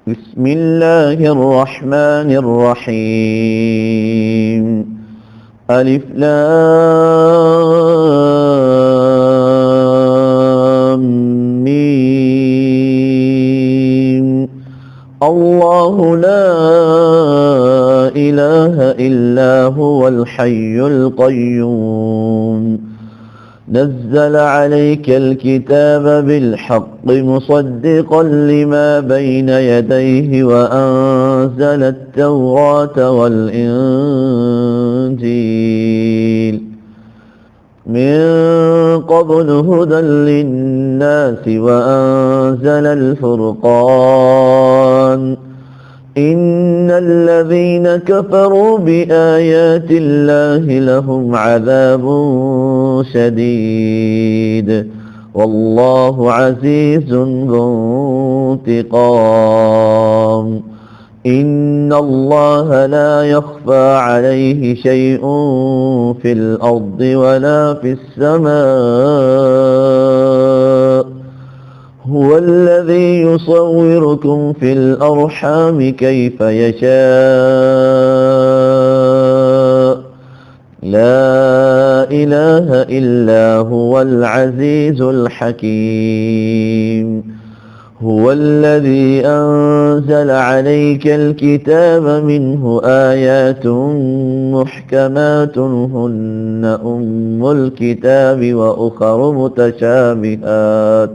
بسم الله الرحمن الرحيم. ألف لام ميم. الله لا إله إلا هو الحي القيوم نزل عليك الكتاب بالحق مصدقا لما بين يديه وأنزل التوراة والإنجيل من قبل هدى للناس وأنزل الفرقان إن الذين كفروا بآيات الله لهم عذاب شديد والله عزيز ذو انتقام. إن الله لا يخفى عليه شيء في الأرض ولا في السماء هو الذي يصوركم في الأرحام كيف يشاء لا إله إلا هو العزيز الحكيم. هو الذي أنزل عليك الكتاب منه آيات محكمات هن أم الكتاب وأخر متشابهات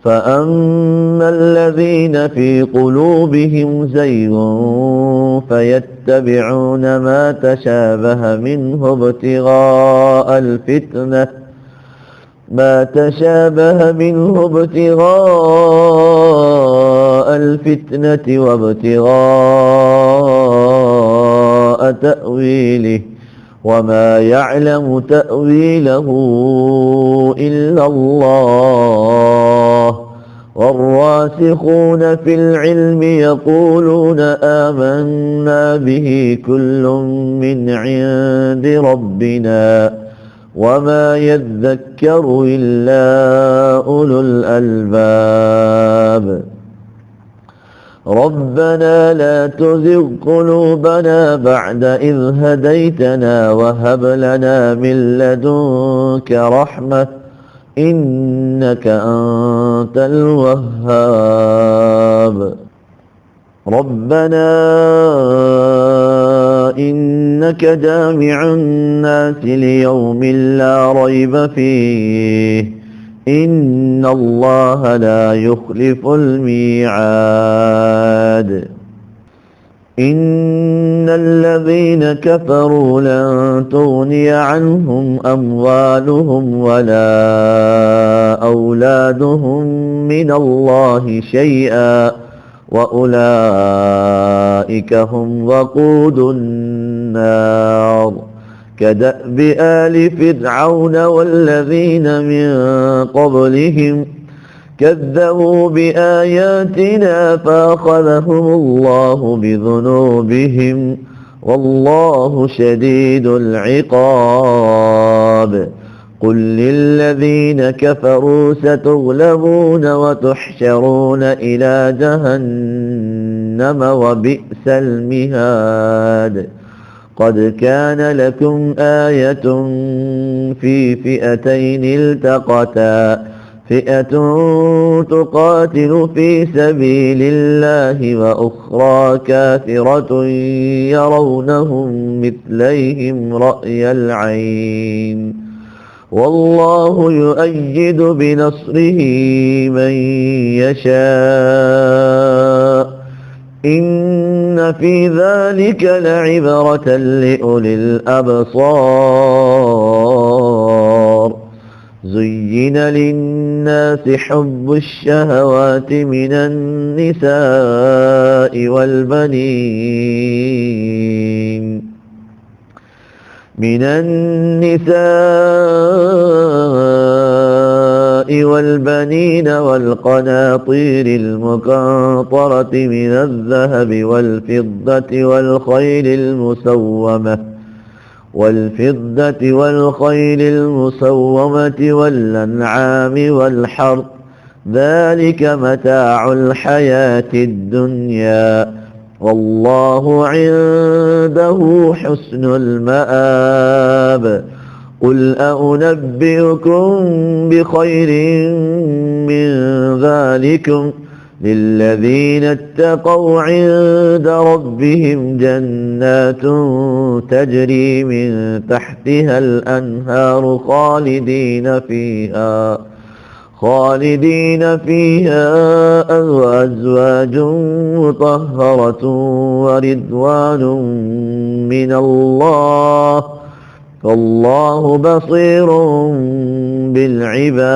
فأما الذين في قلوبهم زيغ فيتبعون ما تشابه منه ابتغاء الفتنة وابتغاء تأويله وما يعلم تأويله إلا الله والراسخون في العلم يقولون آمنا به كل من عند ربنا وما يذكر إلا أولو الألباب. ربنا لا تزغ قلوبنا بعد إذ هديتنا وهب لنا من لدنك رحمة إنك أنت الوهاب. ربنا إنك جامع الناس ليوم لا ريب فيه إن الله لا يخلف الميعاد. إن الذين كفروا لن تغني عنهم أموالهم ولا أولادهم من الله شيئا وأولئك هم وقود النار كدأب آل فرعون والذين من قبلهم كذبوا بآياتنا فأخذهم الله بذنوبهم والله شديد العقاب. قل للذين كفروا ستغلبون وتحشرون إلى جهنم وبئس المهاد. قد كان لكم آية في فئتين التقتا فئة تقاتل في سبيل الله وأخرى كافرة يرونهم مثليهم رأي العين والله يؤيد بنصره من يشاء إن في ذلك لعبرة لأولي الأبصار. زين للناس حب الشهوات من النساء والبنين والقناطير المقنطرة من الذهب والفضة والخيل المسومة والأنعام والحرث ذلك متاع الحياة الدنيا والله عنده حسن المآب. قل أنبئكم بخير من ذلكم للذين اتقوا عند ربهم جنات تجري من تحتها الأنهار خالدين فيها أزواج مطهرة ورضوان من الله والله بصير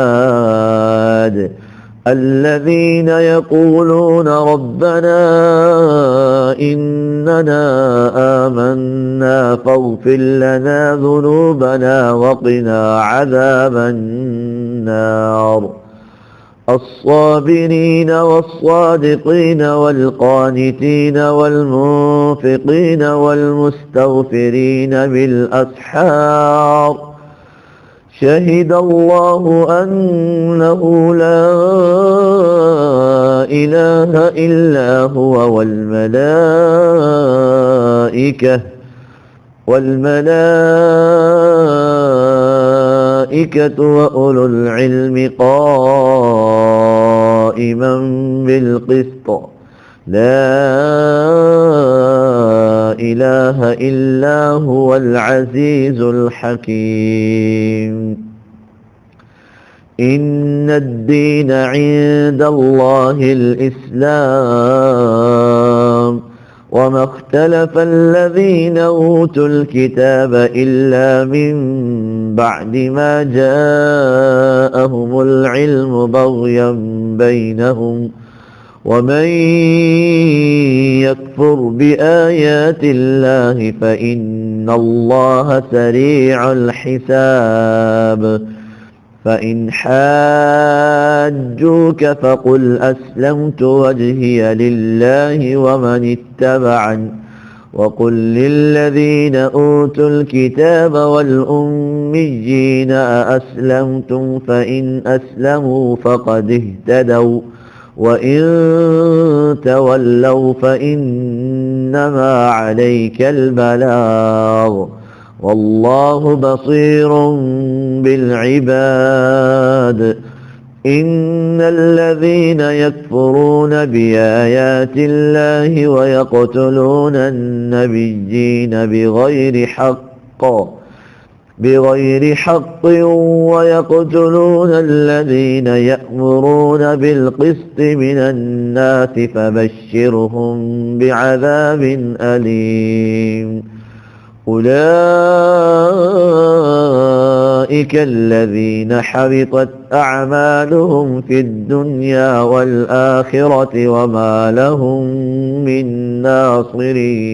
بالعباد. الذين يقولون ربنا إننا آمنا فاغفر لنا ذنوبنا وقنا عذاب النار. الصابرين والصادقين والقانتين والمنفقين والمستغفرين بالأسحار شهد الله أنه لا إله إلا هو والملائكة وأولو العلم قائما بالقسط لا إله إلا هو العزيز الحكيم. إن الدين عند الله الإسلام وما اختلف الذين أوتوا الكتاب إلا من بعد ما جاءهم العلم بغيا بينهم ومن يكفر بآيات الله فإن الله سريع الحساب. فإن حاجوك فقل أسلمت وجهي لله ومن اتبعني وقل للذين أوتوا الكتاب والأميين أأسلمتم فإن أسلموا فقد اهتدوا وإن تولوا فإنما عليك البلاغ والله بصير بالعباد. إن الذين يكفرون بآيات الله ويقتلون النبيين بغير حق ويقتلون الذين يأمرون بالقسط من الناس فبشرهم بعذاب أليم. أولئك الذين حبطت أعمالهم في الدنيا والآخرة وما لهم من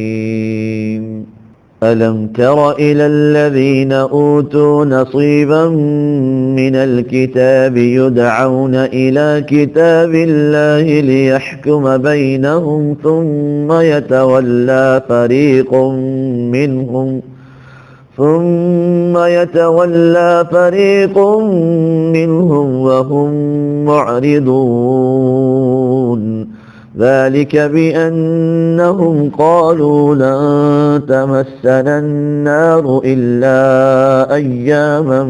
ناصرين. ألم تر إلى الذين أوتوا نصيبا من الكتاب يدعون إلى كتاب الله ليحكم بينهم ثم يتولى فريق منهم وهم معرضون. ذلك بأنهم قالوا لن تمسنا النار إلا أياما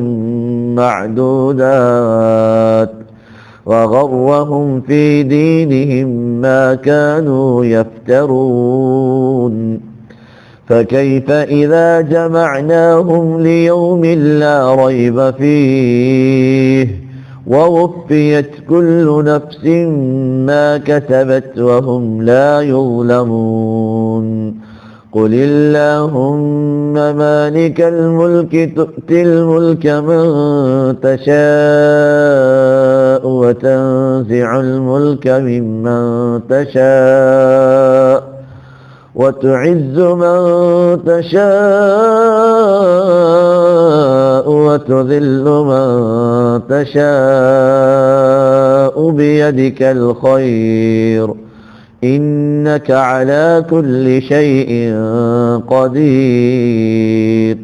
معدودات وغرهم في دينهم ما كانوا يفترون. فكيف إذا جمعناهم ليوم لا ريب فيه ووفيت كل نفس ما كسبت وهم لا يظلمون. قل اللهم مالك الملك تؤتي الملك من تشاء وتنزع الملك ممن تشاء وتعز من تشاء وتذل من تشاء بيدك الخير إنك على كل شيء قدير.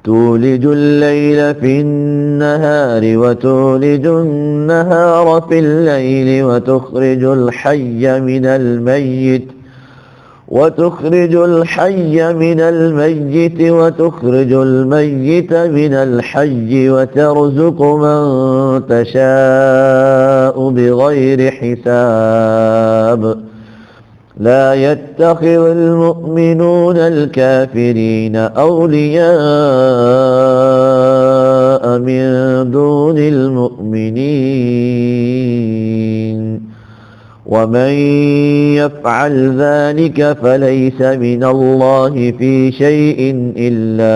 تولج الليل في النهار وتولج النهار في الليل وتخرج الحي من الميت وتخرج الميت من الحي وترزق من تشاء بغير حساب لا يتخذ المؤمنون الكافرين أولياء من دون المؤمنين ومن يفعل ذلك فليس من الله في شيء إلا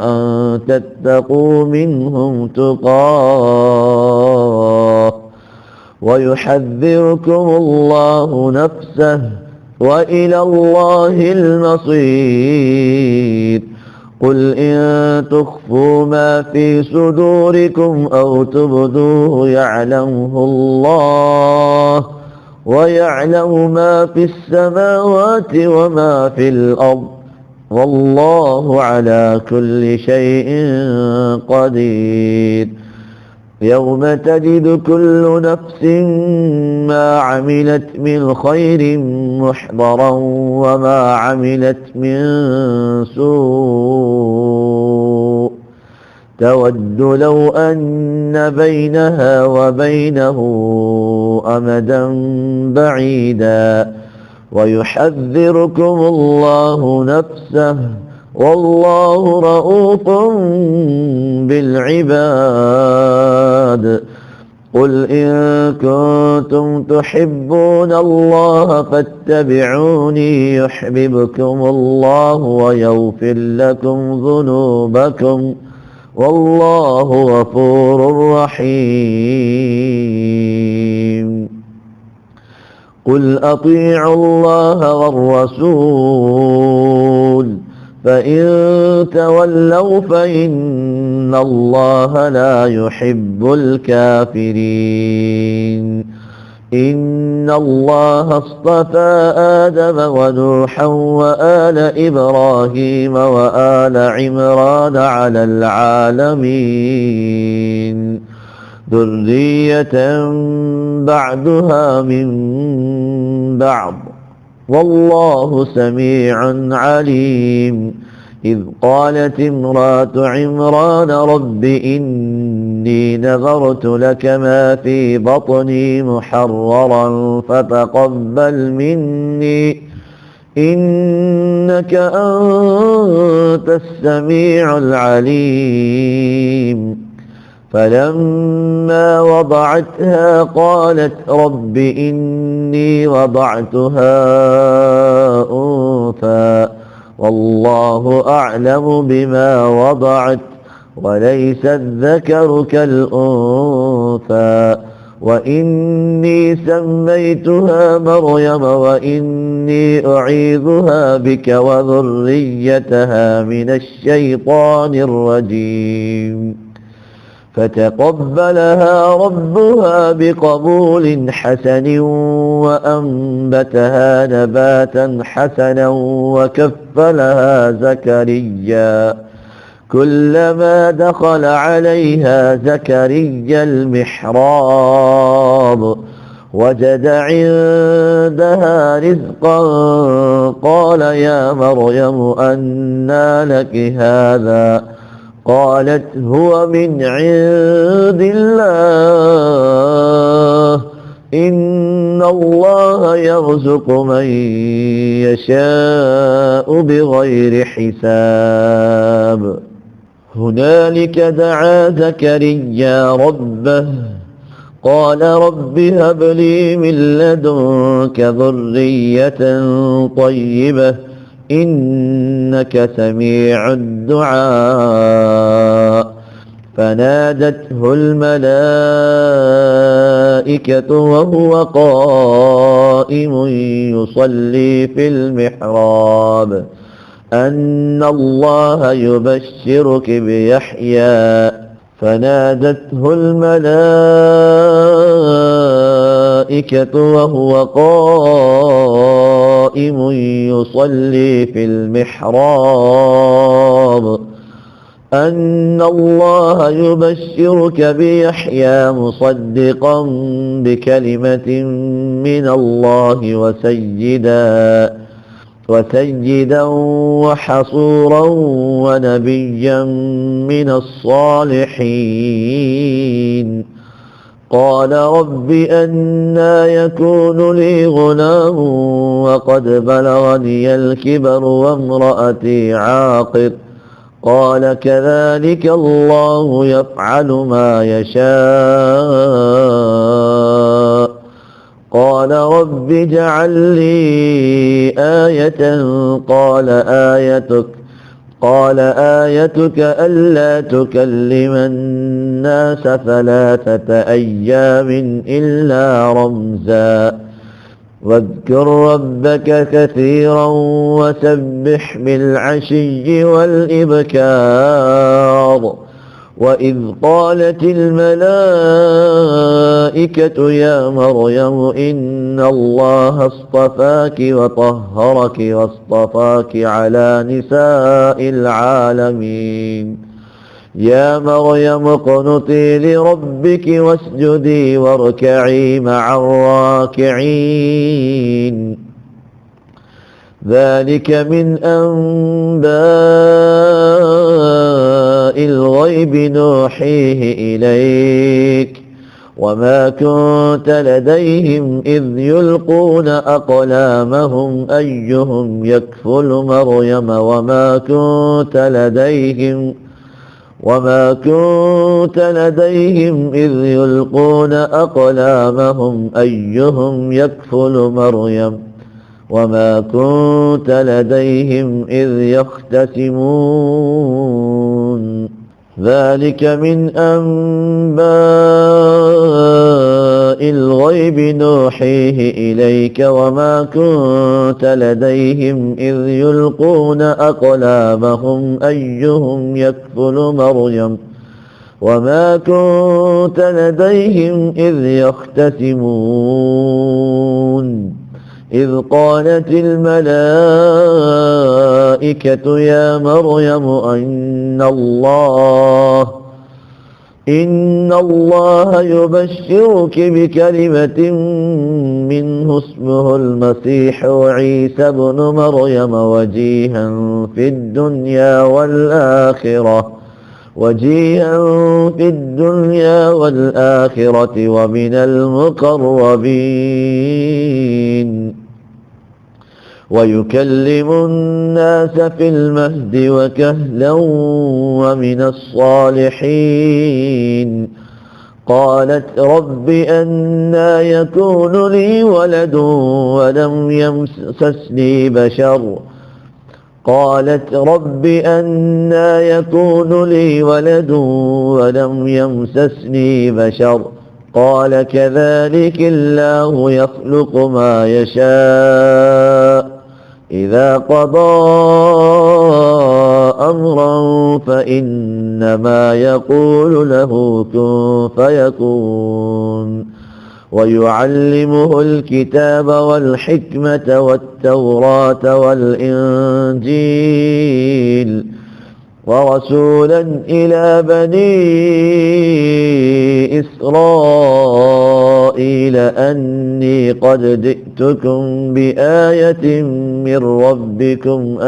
أن تتقوا منهم تقاه ويحذركم الله نفسه وإلى الله المصير قل إن تخفوا ما في صدوركم أو تبدوه يعلمه الله ويعلم ما في السماوات وما في الأرض والله على كل شيء قدير يوم تجد كل نفس ما عملت من خير محضرا وما عملت من سوء تود لو أن بينها وبينه أمدا بعيدا ويحذركم الله نفسه والله رؤوف بالعباد قل إن كنتم تحبون الله فاتبعوني يحببكم الله ويغفر لكم ذنوبكم والله غفور رحيم قل أطيعوا الله والرسول فإن تولوا فإن الله لا يحب الكافرين إن الله اصطفى آدم ونوحا وآل إبراهيم وآل عمران على العالمين ذرية بعدها من بعض والله سميع عليم إذ قالت امرأة عمران رب إني نذرت لك ما في بطني محررا فتقبل مني إنك أنت السميع العليم فلما وضعتها قالت رب إني وضعتها أنثى والله أعلم بما وضعت وليس الذكر كالأنثى وإني سميتها مريم وإني أعيذها بك وذريتها من الشيطان الرجيم فتقبلها ربها بقبول حسن وأنبتها نباتا حسنا وكفلها زكريا كلما دخل عليها زكريا المحراب وجد عندها رزقا قال يا مريم أنى لك هذا قالت هو من عند الله إن الله يرزق من يشاء بغير حساب هنالك دعا زكريا ربه قال رب هب لي من لدنك ذرية طيبة إنك سميع الدعاء فنادته الملائكة وهو قائم يصلي في المحراب أن الله يبشرك بيحيى فنادته الملائكة وهو قائم يصلي في المحراب أن الله يبشرك بيحيى مصدقا بكلمة من الله وسيدا وحصورا ونبيا من الصالحين. قال رب أنى يكون لي غلام وقد بلغني الكبر وامرأتي عاقر. قال كذلك الله يفعل ما يشاء. قال رب اجعل لي آية. قال آيتك ألا تكلم الناس 3 أيام إلا رمزا. واذكر ربك كثيرا وسبح بالعشي والإبكار. وإذ قالت الملائكة يا مريم إن الله اصطفاك وطهرك واصطفاك على نساء العالمين. يا مريم اقنتي لربك واسجدي واركعي مع الراكعين. ذلك من أنباء الغيب نوحيه إليك وما كنت لديهم إذ يلقون أقلامهم أيهم يكفل مريم وما كنت لديهم إذ يلقون أقلامهم أيهم يكفل مريم وما كنت لديهم إذ يختصمون. ذلك من أنباء الغيب نوحيه إليك وما كنت لديهم إذ يلقون أقلامهم أيهم يكفل مريم وما كنت لديهم إذ يختصمون. إذ قالت الملائكة يا مريم إن الله يبشرك بكلمة منه اسمه المسيح عيسى ابن مريم وجيها في الدنيا والآخرة ومن المقربين ويكلم الناس في المهد وكهلا ومن الصالحين. قالت رب أنى يكون لي ولد ولم يمسسني بشر. قال كذلك الله يخلق ما يشاء. إذا قضى أمرا فإنما يقول له كن فيكون. ويعلمه الكتاب والحكمة والتوراة والإنجيل ورسولا إلى بني إسرائيل أني قد جئتكم بآية من ربكم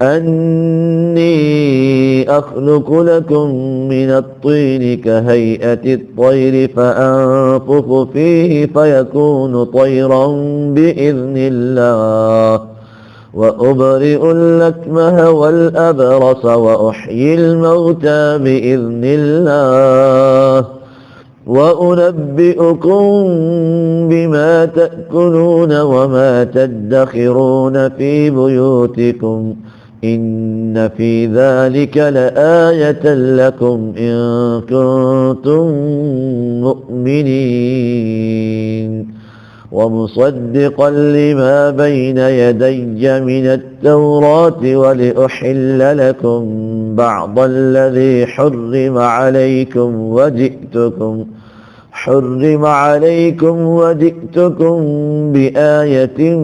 أني أخلق لكم من الطين كهيئة الطير فأنفخ فيه فيكون طيرا بإذن الله وأبرئ الأكمه والأبرص وأحيي الموتى بإذن الله وأنبئكم بما تأكلون وما تدخرون في بيوتكم إن في ذلك لآية لكم إن كنتم مؤمنين. ومصدقا لما بين يدي من التوراة ولأحل لكم بعض الذي حرم عليكم حرم عليكم وجئتكم بآية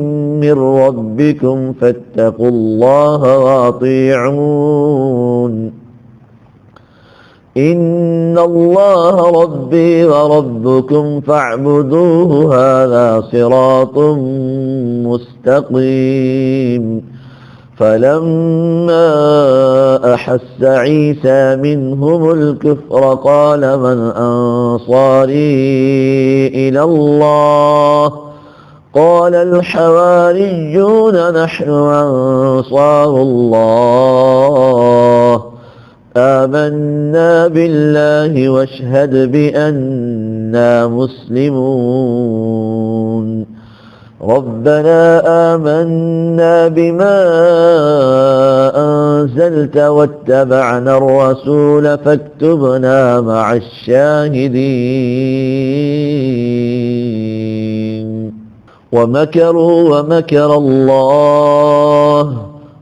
من ربكم فاتقوا الله وأطيعون إن الله ربي وربكم فاعبدوه هذا صراط مستقيم فلما أحس عيسى منهم الكفر قال من أنصاري إلى الله قال الحواريون نحن أنصار الله آمنا بالله واشهد بأننا مسلمون ربنا آمنا بما أنزلت واتبعنا الرسول فاكتبنا مع الشاهدين ومكروا ومكر الله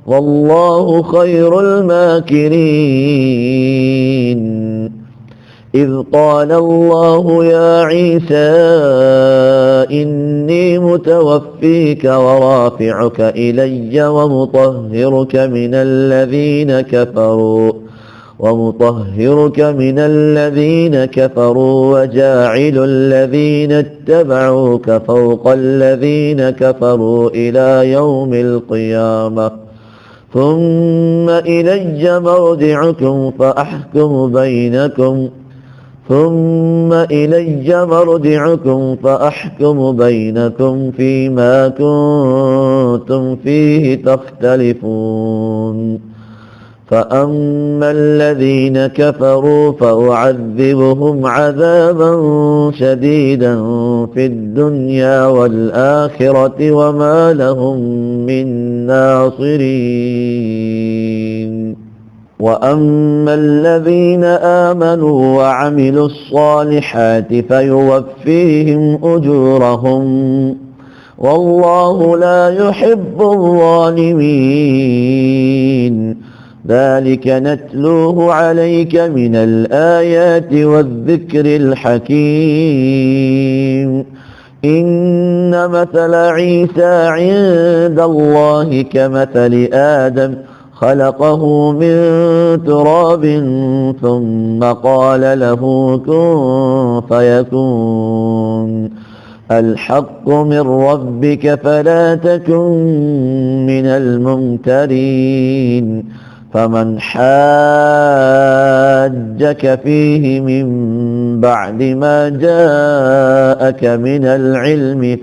والله خير الماكرين إذ قال الله يا عيسى إني متوفيك ورافعك إلي ومطهرك من الذين كفروا وجاعل الذين اتبعوك فوق الذين كفروا إلى يوم القيامة ثم إلي مرجعكم فأحكم بينكم فيما كنتم فيه تختلفون فأما الذين كفروا فأعذبهم عذابا شديدا في الدنيا والآخرة وما لهم من ناصرين وأما الذين آمنوا وعملوا الصالحات فيوفيهم أجورهم والله لا يحب الظالمين ذلك نتلوه عليك من الآيات والذكر الحكيم إن مثل عيسى عند الله كمثل آدم خلقه من تراب ثم قال له كن فيكون الحق من ربك فلا تكن من الممترين فمن حاجك فيه من بعد ما جاءك من العلم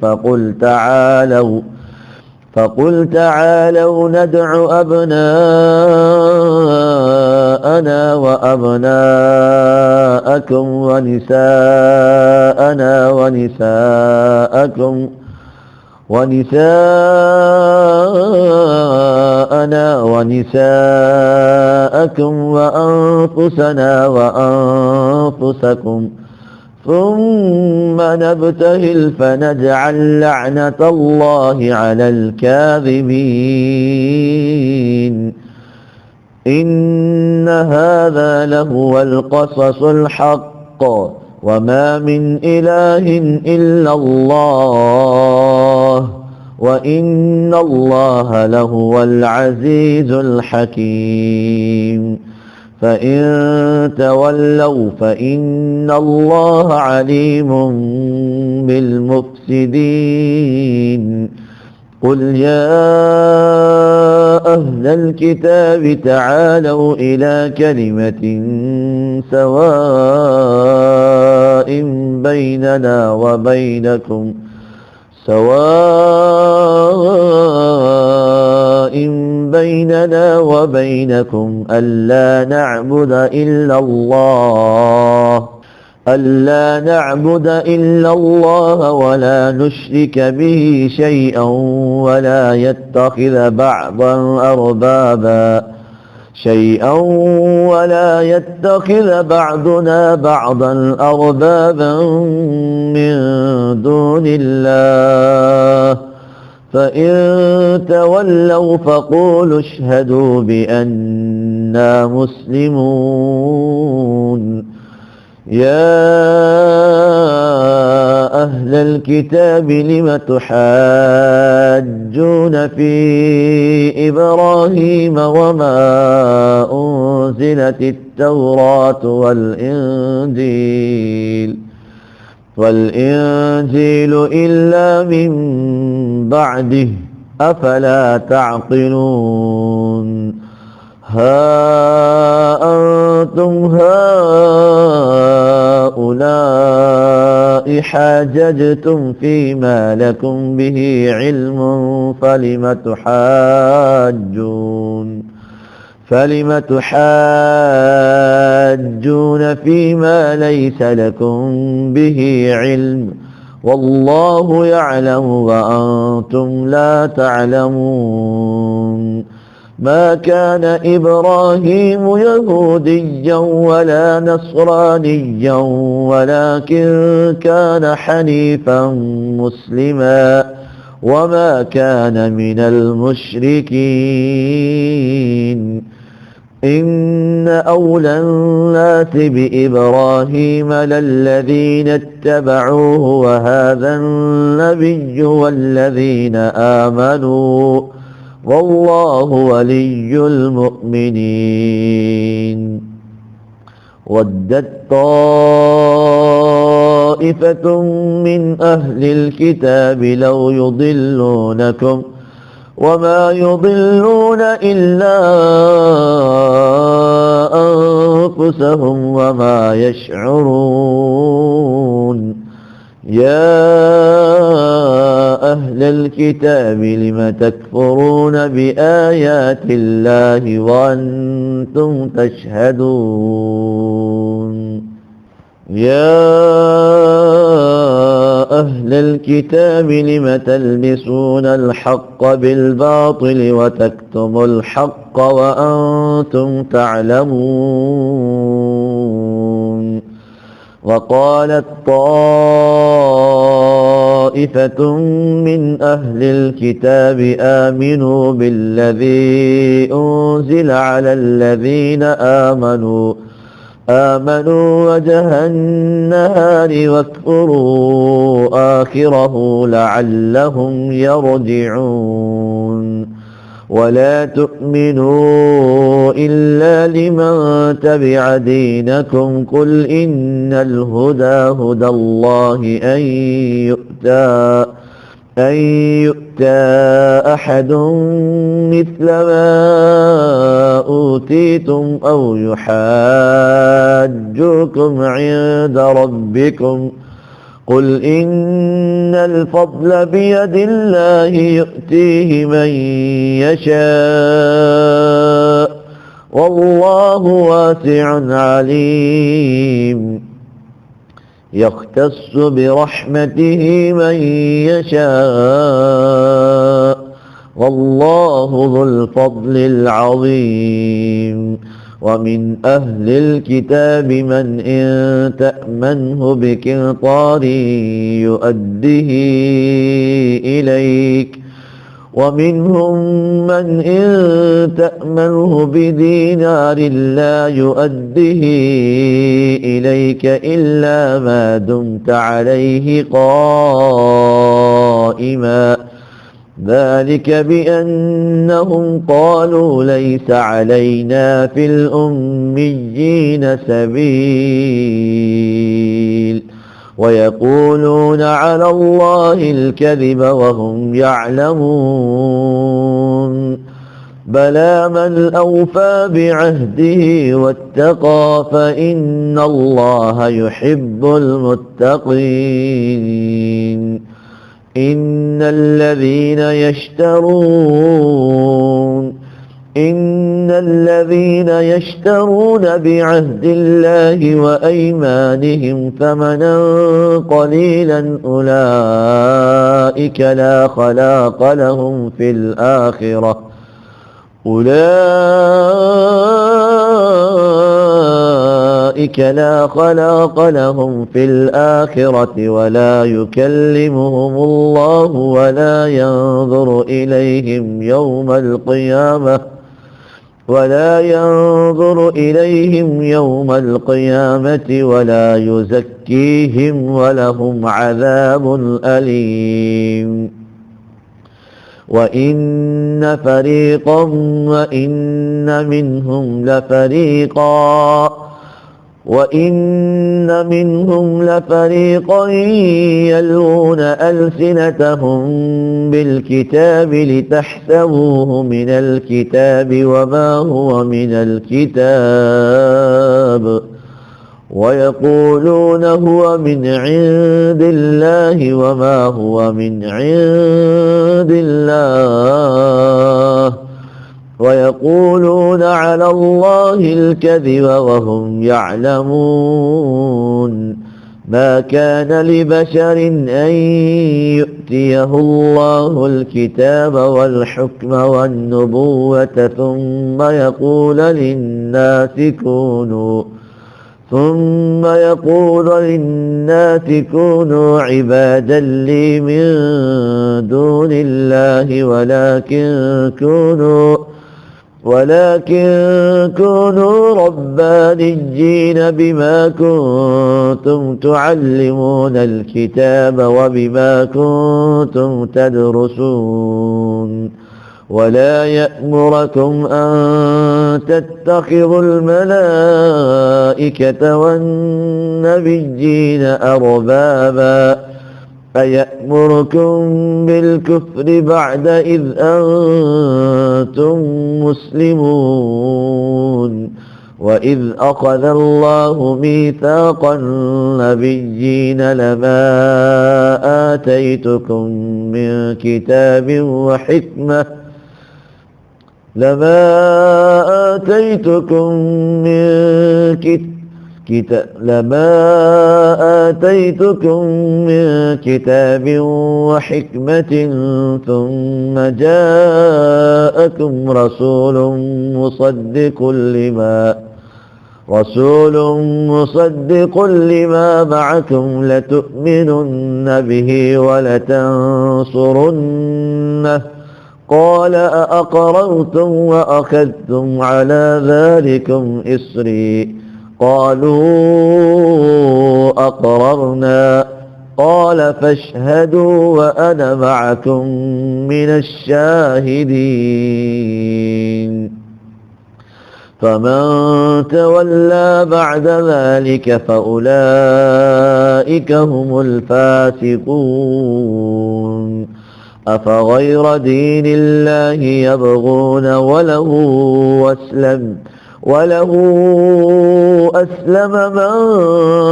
فقل تعالوا ندع أبناءنا وأبناءكم ونساءكم وأنفسنا وأنفسكم ثم نبتهل فنجعل لعنة الله على الكاذبين إن هذا لهو القصص الحق وما من إله إلا الله وإن الله لهو العزيز الحكيم فإن تولوا فإن الله عليم بالمفسدين قل يا أهل الكتاب تعالوا إلى كلمة سواء بيننا وبينكم ألا نعبد إلا الله ولا نشرك به شيئا ولا يتخذ بعضنا بعضا أربابا من دون الله فإن تولوا فقولوا اشهدوا بأننا مسلمون يا أهل الكتاب لم تحاجون في إبراهيم وما أنزلت التوراة والإنجيل إلا من بعده أفلا تعقلون ها أنتم هؤلاء حاججتم فيما لكم به علم فلم تحاجون فيما ليس لكم به علم والله يعلم وأنتم لا تعلمون ما كان إبراهيم يهوديا ولا نصرانيا ولكن كان حنيفا مسلما وما كان من المشركين إن أولى الناس بإبراهيم للذين اتبعوه وهذا النبي والذين آمنوا والله ولي المؤمنين ودت طائفة من أهل الكتاب لو يضلونكم وما يضلون إلا أنفسهم وما يشعرون يا أهل الكتاب لم تكفرون بآيات الله وأنتم تشهدون يا أهل الكتاب لم تلبسون الحق بالباطل وتكتموا الحق وأنتم تعلمون وقالت طائفة من أهل الكتاب آمنوا بالذي أنزل على الذين آمنوا وجه النهار واكفروا آخره لعلهم يرجعون ولا تؤمنوا إلا لمن تبع دينكم قل إن الهدى هدى الله أن يؤتى أحد مثل ما أوتيتم أو يحاجوكم عند ربكم قل إن الفضل بيد الله يؤتيه من يشاء والله واسع عليم يختص برحمته من يشاء والله ذو الفضل العظيم ومن أهل الكتاب من إن تأمنه بقنطار يؤده إليك ومنهم من إن تأمنه بدينار لا يؤده إليك إلا ما دمت عليه قائما ذلك بأنهم قالوا ليس علينا في الأميين سبيل ويقولون على الله الكذب وهم يعلمون بلى من أوفى بعهده واتقى فإن الله يحب المتقين إن الذين يشترون بعهد الله وأيمانهم ثمنا قليلا أولئك لا خلاق لهم في الآخرة ولا يكلمهم الله ولا ينظر إليهم يوم القيامة ولا ينظر إليهم يوم القيامة ولا يزكيهم ولهم عذاب أليم وإن منهم لفريقا يلوون ألسنتهم بالكتاب لتحسبوه من الكتاب وما هو من الكتاب ويقولون هو من عند الله وما هو من عند الله ويقولون على الله الكذب وهم يعلمون ما كان لبشر أن يؤتيه الله الكتاب والحكم والنبوة ثم يقول للناس كونوا عبادا لي من دون الله ولكن كونوا ربانيين بما كنتم تعلمون الكتاب وبما كنتم تدرسون ولا يأمركم أن تتخذوا الملائكة والنبيين أربابا أيأمركم بالكفر بعد إذ أنتم مسلمون وإذ أخذ الله ميثاق النبيين لما آتيتكم من كتاب وحكمة ثم جاءكم رسول مصدق لما معكم لتؤمنن به ولتنصرنه قال أأقررتم وأخذتم على ذلكم إصري قالوا أقررنا قال فاشهدوا وأنا معكم من الشاهدين فمن تولى بعد ذلك فأولئك هم الفاسقون أفغير دين الله يبغون وله أسلم من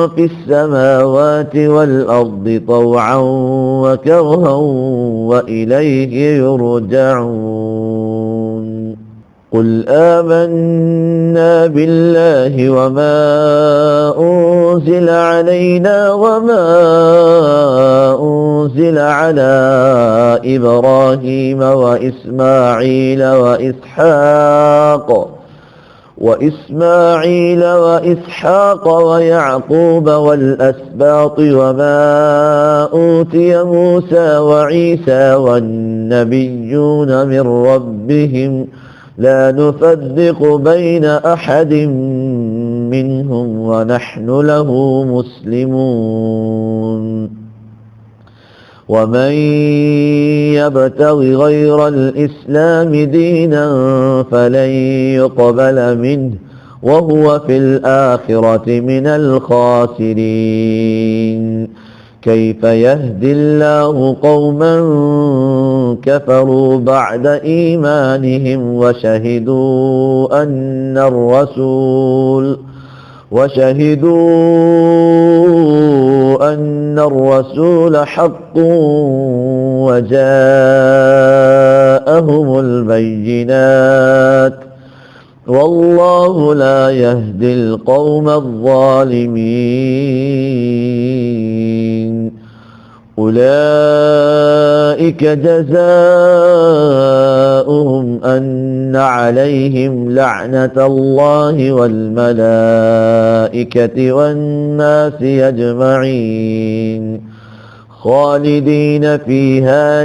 في السماوات والأرض طوعا وكرها وإليه يرجعون قل آمنا بالله وما أنزل علينا وما أنزل على إبراهيم وإسماعيل وإسحاق ويعقوب والأسباط وما أوتي موسى وعيسى والنبيون من ربهم لا نفرق بين أحد منهم ونحن له مسلمون ومن يبتغ غير الإسلام دينا فلن يقبل منه وهو في الآخرة من الخاسرين كيف يهدي الله قوما كفروا بعد إيمانهم وشهدوا أن الرسول حق وجاءهم البينات والله لا يهدي القوم الظالمين أولئك جزاؤهم أن عليهم لعنة الله والملائكة والناس أجمعين خالدين فيها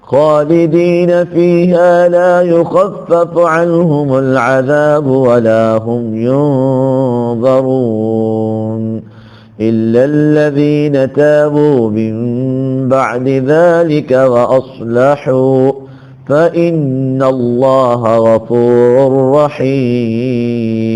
خالدين فيها لا يخفف عنهم العذاب ولا هم ينظرون إلا الذين تابوا من بعد ذلك وأصلحوا فإن الله غفور رحيم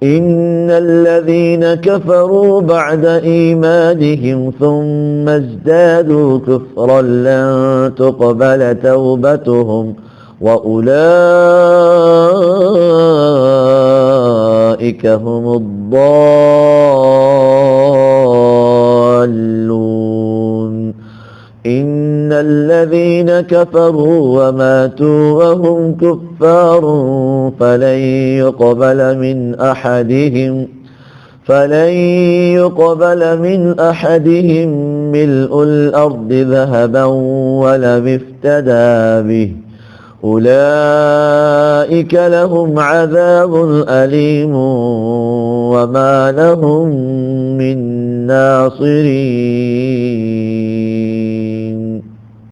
إن الذين كفروا بعد إيمانهم ثم ازدادوا كفرا لن تقبل توبتهم وأولئك هم الضالون إن الذين كفروا وماتوا وهم كفار فلن يقبل من أحدهم ملء الأرض ذهبا ولو افتدى به أولئك لهم عذاب أليم وما لهم من ناصرين